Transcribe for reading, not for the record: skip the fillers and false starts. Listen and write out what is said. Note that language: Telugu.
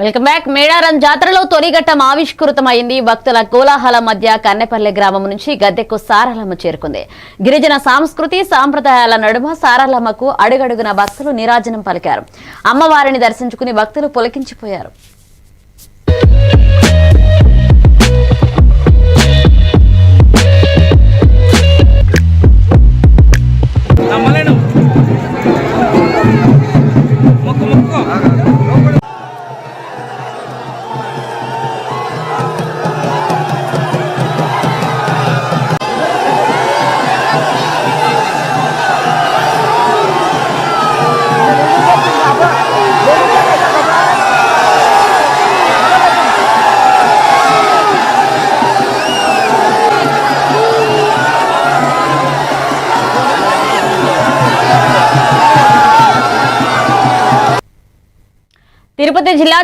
Welcome back. మేడారం జాతరలో తొలిఘట్టం ఆవిష్కృతమైంది. భక్తుల కోలాహల మధ్య కన్నెపల్లె గ్రామం నుంచి గద్దెకు సారలమ్మ చేరుకుంది. గిరిజన సంస్కృతి సాంప్రదాయాల నడుమ సారలమ్మకు అడుగడుగున భక్తులు నీరాజనం పలికారు. అమ్మవారిని దర్శించుకుని భక్తులు పులకించిపోయారు. తిరుపతి జిల్లా